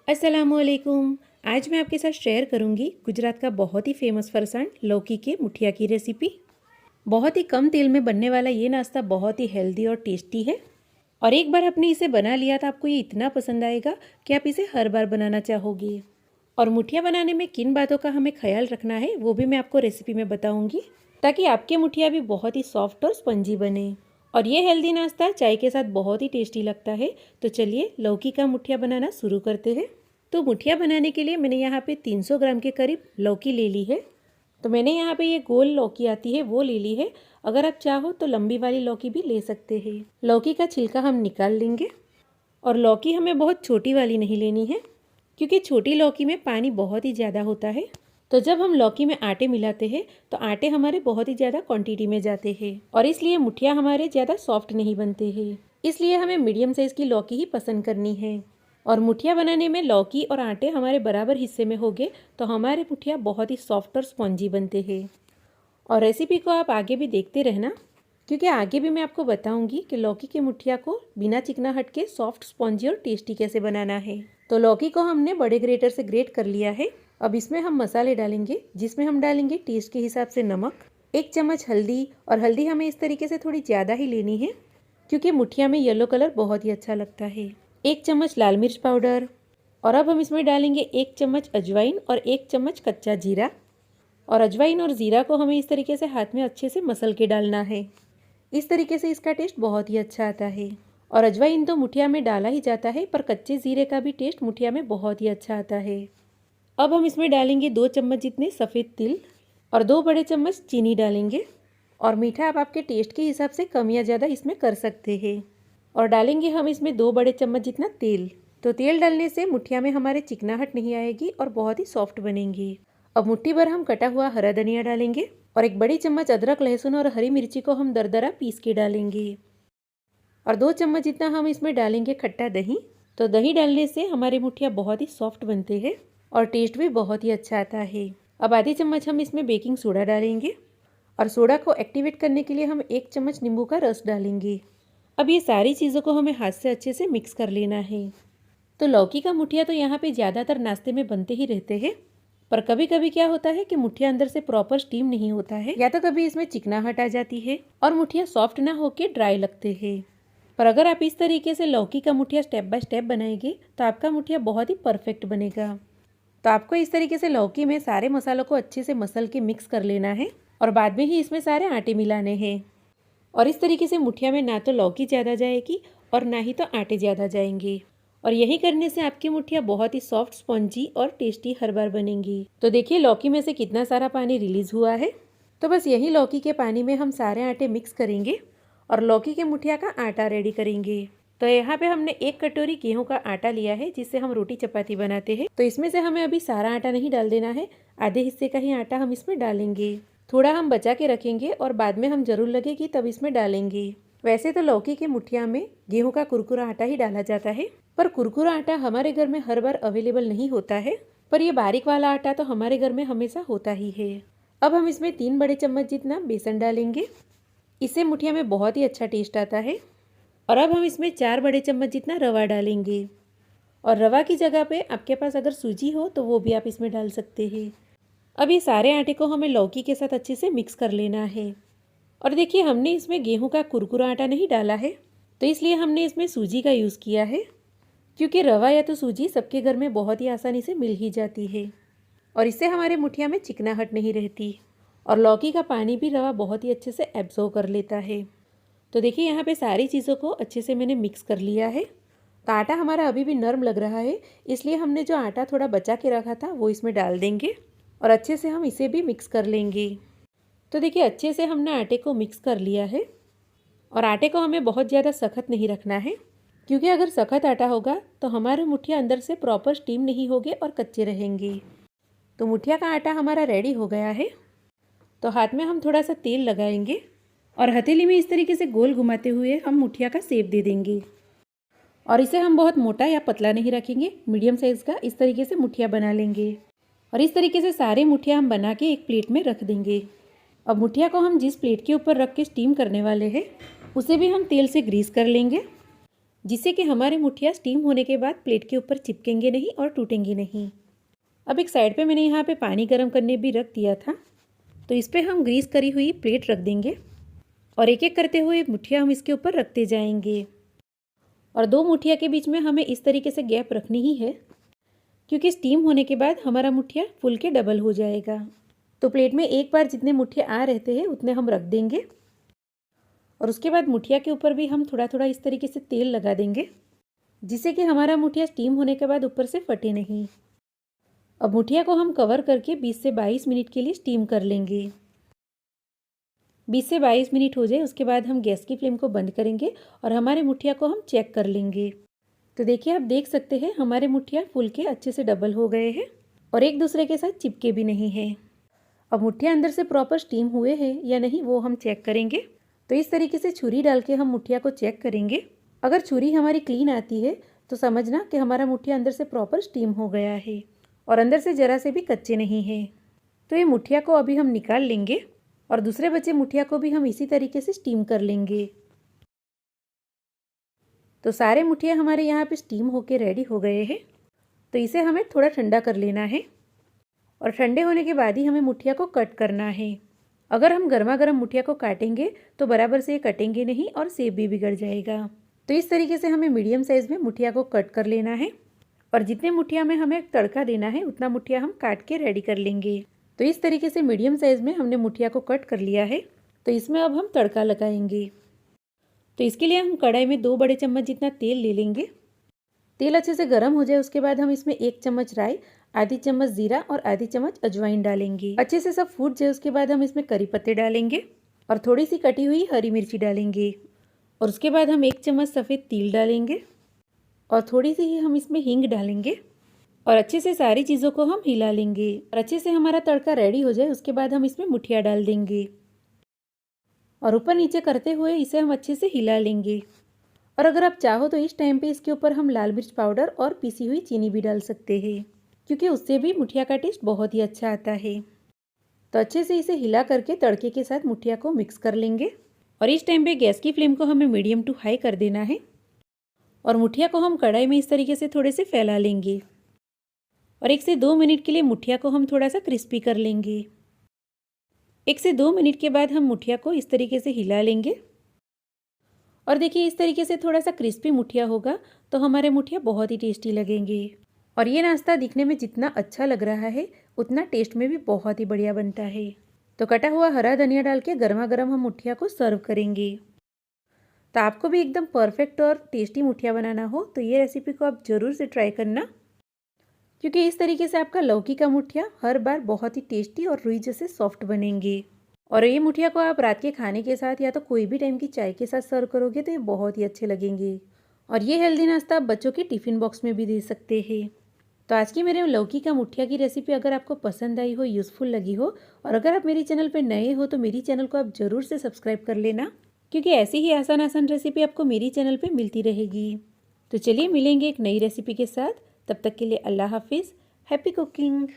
अस्सलामुअलैकुम। आज मैं आपके साथ शेयर करूंगी गुजरात का बहुत ही फेमस फरसान लौकी के मुठिया की रेसिपी। बहुत ही कम तेल में बनने वाला ये नाश्ता बहुत ही हेल्दी और टेस्टी है और एक बार आपने इसे बना लिया तो आपको ये इतना पसंद आएगा कि आप इसे हर बार बनाना चाहोगे। और मुठिया बनाने में किन बातों का हमें ख्याल रखना है वो भी मैं आपको रेसिपी में बताऊँगी, ताकि आपके मुठिया भी बहुत ही सॉफ्ट और स्पंजी बने। और ये हेल्दी नाश्ता चाय के साथ बहुत ही टेस्टी लगता है। तो चलिए लौकी का मुठिया बनाना शुरू करते हैं। तो मुठिया बनाने के लिए मैंने यहाँ पे 300 ग्राम के करीब लौकी ले ली है। तो मैंने यहाँ पे ये गोल लौकी आती है वो ले ली है। अगर आप चाहो तो लंबी वाली लौकी भी ले सकते हैं। लौकी का छिलका हम निकाल लेंगे और लौकी हमें बहुत छोटी वाली नहीं लेनी है, क्योंकि छोटी लौकी में पानी बहुत ही ज़्यादा होता है। तो जब हम लौकी में आटे मिलाते हैं तो आटे हमारे बहुत ही ज़्यादा क्वांटिटी में जाते हैं और इसलिए मुठिया हमारे ज़्यादा सॉफ्ट नहीं बनते हैं। इसलिए हमें मीडियम साइज़ की लौकी ही पसंद करनी है। और मुठिया बनाने में लौकी और आटे हमारे बराबर हिस्से में होंगे तो हमारे मुठिया बहुत ही सॉफ्ट और स्पॉन्जी बनते हैं। और रेसिपी को आप आगे भी देखते रहना, क्योंकि आगे भी मैं आपको बताऊंगी कि लौकी की मुठिया को बिना चिकनाहट के सॉफ्ट, स्पॉन्जी और टेस्टी कैसे बनाना है। तो लौकी को हमने बड़े ग्रेटर से ग्रेट कर लिया है। अब इसमें हम मसाले डालेंगे, जिसमें हम डालेंगे टेस्ट के हिसाब से नमक, 1 चम्मच हल्दी। और हल्दी हमें इस तरीके से थोड़ी ज़्यादा ही लेनी है, क्योंकि मुठिया में येलो कलर बहुत ही अच्छा लगता है। 1 चम्मच लाल मिर्च पाउडर। और अब हम इसमें डालेंगे 1 चम्मच अजवाइन और 1 चम्मच कच्चा जीरा। और अजवाइन और ज़ीरा को हमें इस तरीके से हाथ में अच्छे से मसल के डालना है। इस तरीके से इसका टेस्ट बहुत ही अच्छा आता है। और अजवाइन तो मुठिया में डाला ही जाता है, पर कच्चे ज़ीरे का भी टेस्ट मुठिया में बहुत ही अच्छा आता है। अब हम इसमें डालेंगे 2 चम्मच जितने सफ़ेद तिल और 2 बड़े चम्मच चीनी डालेंगे। और मीठा आप आपके टेस्ट के हिसाब से कम या ज़्यादा इसमें कर सकते हैं। और डालेंगे हम इसमें 2 बड़े चम्मच जितना तेल। तो तेल डालने से मुठिया में हमारे चिकनाहट नहीं आएगी और बहुत ही सॉफ्ट बनेंगी। अब मुट्ठी भर हम कटा हुआ हरा धनिया डालेंगे और 1 बड़ी चम्मच अदरक, लहसुन और हरी मिर्ची को हम दरदरा पीस के डालेंगे। और 2 चम्मच जितना हम इसमें डालेंगे खट्टा दही। तो दही डालने से हमारे मुठिया बहुत ही सॉफ्ट बनते हैं और टेस्ट भी बहुत ही अच्छा आता है। अब आधी चम्मच हम इसमें बेकिंग सोडा डालेंगे और सोडा को एक्टिवेट करने के लिए हम 1 चम्मच नींबू का रस डालेंगे। अब ये सारी चीज़ों को हमें हाथ से अच्छे से मिक्स कर लेना है। तो लौकी का मुठिया तो यहाँ पे ज़्यादातर नाश्ते में बनते ही रहते हैं, पर कभी कभी क्या होता है कि मुठिया अंदर से प्रॉपर स्टीम नहीं होता है, या तो कभी इसमें चिकनाहट आ जाती है और मुठिया सॉफ्ट ना होके ड्राई लगते हैं। पर अगर आप इस तरीके से लौकी का मुठिया स्टेप बाय स्टेप बनाएंगे तो आपका मुठिया बहुत ही परफेक्ट बनेगा। तो आपको इस तरीके से लौकी में सारे मसालों को अच्छे से मसल के मिक्स कर लेना है और बाद में ही इसमें सारे आटे मिलाने हैं। और इस तरीके से मुठिया में ना तो लौकी ज़्यादा जाएगी और ना ही तो आटे ज़्यादा जाएंगे। और यही करने से आपकी मुठिया बहुत ही सॉफ्ट, स्पॉन्जी और टेस्टी हर बार बनेंगी। तो देखिए लौकी में से कितना सारा पानी रिलीज़ हुआ है। तो बस यही लौकी के पानी में हम सारे आटे मिक्स करेंगे और लौकी के मुठिया का आटा रेडी करेंगे। तो यहाँ पे हमने 1 कटोरी गेहूं का आटा लिया है, जिससे हम रोटी चपाती बनाते हैं। तो इसमें से हमें अभी सारा आटा नहीं डाल देना है, आधे हिस्से का ही आटा हम इसमें डालेंगे। थोड़ा हम बचा के रखेंगे और बाद में हम जरूर लगेगी तब इसमें डालेंगे। वैसे तो लौकी के मुठिया में गेहूं का कुरकुरा आटा ही डाला जाता है, पर कुरकुरा आटा हमारे घर में हर बार अवेलेबल नहीं होता है, पर ये बारीक वाला आटा तो हमारे घर में हमेशा होता ही है। अब हम इसमें 3 बड़े चम्मच जितना बेसन डालेंगे। इससे मुठिया में बहुत ही अच्छा टेस्ट आता है। और अब हम इसमें 4 बड़े चम्मच जितना रवा डालेंगे। और रवा की जगह पे आपके पास अगर सूजी हो तो वो भी आप इसमें डाल सकते हैं। अब ये सारे आटे को हमें लौकी के साथ अच्छे से मिक्स कर लेना है। और देखिए हमने इसमें गेहूं का कुरकुरा आटा नहीं डाला है, तो इसलिए हमने इसमें सूजी का यूज़ किया है, क्योंकि रवा या तो सूजी सबके घर में बहुत ही आसानी से मिल ही जाती है और इससे हमारे मुठिया में चिकनाहट नहीं रहती। और लौकी का पानी भी रवा बहुत ही अच्छे से एब्जॉर्ब कर लेता है। तो देखिए यहाँ पे सारी चीज़ों को अच्छे से मैंने मिक्स कर लिया है। तो आटा हमारा अभी भी नरम लग रहा है, इसलिए हमने जो आटा थोड़ा बचा के रखा था वो इसमें डाल देंगे और अच्छे से हम इसे भी मिक्स कर लेंगे। तो देखिए अच्छे से हमने आटे को मिक्स कर लिया है। और आटे को हमें बहुत ज़्यादा सख्त नहीं रखना है, क्योंकि अगर सख्त आटा होगा तो हमारे मुठिया अंदर से प्रॉपर स्टीम नहीं होगे और कच्चे रहेंगे। तो मुठिया का आटा हमारा रेडी हो गया है। तो हाथ में हम थोड़ा सा तेल लगाएंगे और हथेली में इस तरीके से गोल घुमाते हुए हम मुठिया का शेप दे देंगे। और इसे हम बहुत मोटा या पतला नहीं रखेंगे, मीडियम साइज़ का इस तरीके से मुठिया बना लेंगे। और इस तरीके से सारे मुठिया हम बना के एक प्लेट में रख देंगे। अब मुठिया को हम जिस प्लेट के ऊपर रख के स्टीम करने वाले हैं उसे भी हम तेल से ग्रीस कर लेंगे। जिससे कि हमारे मुठिया स्टीम होने के बाद प्लेट के ऊपर चिपकेंगे नहीं और टूटेंगे नहीं। अब एक साइड पे मैंने यहाँ पे पानी गर्म करने भी रख दिया था, तो इस पर हम ग्रीस करी हुई प्लेट रख देंगे और एक एक करते हुए मुठिया हम इसके ऊपर रखते जाएंगे। और 2 मुठिया के बीच में हमें इस तरीके से गैप रखनी ही है, क्योंकि स्टीम होने के बाद हमारा मुठिया फूल के डबल हो जाएगा। तो प्लेट में एक बार जितने मुठिया आ रहते हैं उतने हम रख देंगे और उसके बाद मुठिया के ऊपर भी हम थोड़ा थोड़ा इस तरीके से तेल लगा देंगे, जिससे कि हमारा मुठिया स्टीम होने के बाद ऊपर से फटे नहीं। अब मुठिया को हम कवर करके 20 से 22 मिनट के लिए स्टीम कर लेंगे। 20 से 22 मिनट हो जाए उसके बाद हम गैस की फ्लेम को बंद करेंगे और हमारे मुठिया को हम चेक कर लेंगे। तो देखिए, आप देख सकते हैं हमारे मुठिया फूल के अच्छे से डबल हो गए हैं और एक दूसरे के साथ चिपके भी नहीं हैं। अब मुठिया अंदर से प्रॉपर स्टीम हुए हैं या नहीं वो हम चेक करेंगे। तो इस तरीके से छुरी डाल के हम मुठिया को चेक करेंगे। अगर छुरी हमारी क्लीन आती है तो समझना कि हमारा मुठिया अंदर से प्रॉपर स्टीम हो गया है और अंदर से ज़रा से भी कच्चे नहीं हैं। तो ये मुठिया को अभी हम निकाल लेंगे और दूसरे बचे मुठिया को भी हम इसी तरीके से स्टीम कर लेंगे। तो सारे मुठिया हमारे यहाँ पे स्टीम होके रेडी हो गए हैं। तो इसे हमें थोड़ा ठंडा कर लेना है और ठंडे होने के बाद ही हमें मुठिया को कट करना है। अगर हम गर्मा गर्म मुठिया को काटेंगे तो बराबर से ये कटेंगे नहीं और सेब भी बिगड़ जाएगा। तो इस तरीके से हमें मीडियम साइज़ में मुठिया को कट कर लेना है और जितने मुठिया में हमें तड़का देना है उतना मुठिया हम काट के रेडी कर लेंगे। तो इस तरीके से मीडियम साइज़ में हमने मुठिया को कट कर लिया है। तो इसमें अब हम तड़का लगाएंगे। तो इसके लिए हम कढ़ाई में 2 बड़े चम्मच जितना तेल ले लेंगे। तेल अच्छे से गर्म हो जाए उसके बाद हम इसमें 1 चम्मच राई, आधी चम्मच जीरा और आधी चम्मच अजवाइन डालेंगे। अच्छे से सब फूट जाए उसके बाद हम इसमें करी पत्ते डालेंगे और थोड़ी सी कटी हुई हरी मिर्ची डालेंगे और उसके बाद हम 1 चम्मच सफ़ेद तिल डालेंगे और थोड़ी सी ही हम इसमें हींग डालेंगे और अच्छे से सारी चीज़ों को हम हिला लेंगे। और अच्छे से हमारा तड़का रेडी हो जाए उसके बाद हम इसमें मुठिया डाल देंगे और ऊपर नीचे करते हुए इसे हम अच्छे से हिला लेंगे। और अगर आप चाहो तो इस टाइम पे इसके ऊपर हम लाल मिर्च पाउडर और पीसी हुई चीनी भी डाल सकते हैं, क्योंकि उससे भी मुठिया का टेस्ट बहुत ही अच्छा आता है। तो अच्छे से इसे हिला करके तड़के के साथ मुठिया को मिक्स कर लेंगे और इस टाइम पे गैस की फ्लेम को हमें मीडियम टू हाई कर देना है और मुठिया को हम कढ़ाई में इस तरीके से थोड़े से फैला लेंगे और 1 से 2 मिनट के लिए मुठिया को हम थोड़ा सा क्रिस्पी कर लेंगे। 1 से 2 मिनट के बाद हम मुठिया को इस तरीके से हिला लेंगे और देखिए, इस तरीके से थोड़ा सा क्रिस्पी मुठिया होगा तो हमारे मुठिया बहुत ही टेस्टी लगेंगे। और ये नाश्ता दिखने में जितना अच्छा लग रहा है उतना टेस्ट में भी बहुत ही बढ़िया बनता है। तो कटा हुआ हरा धनिया डाल के गर्मा गर्म हम मुठिया को सर्व करेंगे। तो आपको भी एकदम परफेक्ट और टेस्टी मुठिया बनाना हो तो ये रेसिपी को आप ज़रूर से ट्राई करना, क्योंकि इस तरीके से आपका लौकी का मुठिया हर बार बहुत ही टेस्टी और रुई जैसे सॉफ्ट बनेंगे। और ये मुठिया को आप रात के खाने के साथ या तो कोई भी टाइम की चाय के साथ सर्व करोगे तो ये बहुत ही अच्छे लगेंगे। और ये हेल्दी नाश्ता आप बच्चों के टिफ़िन बॉक्स में भी दे सकते हैं। तो आज की मेरे लौकी का मुठिया की रेसिपी अगर आपको पसंद आई हो, यूज़फुल लगी हो और अगर आप मेरी चैनल पर नए हो तो मेरी चैनल को आप ज़रूर से सब्सक्राइब कर लेना, क्योंकि ऐसी ही आसान आसान रेसिपी आपको मेरी चैनल पर मिलती रहेगी। तो चलिए मिलेंगे एक नई रेसिपी के साथ। तब तक के लिए अल्लाह हाफिज़। Happy cooking.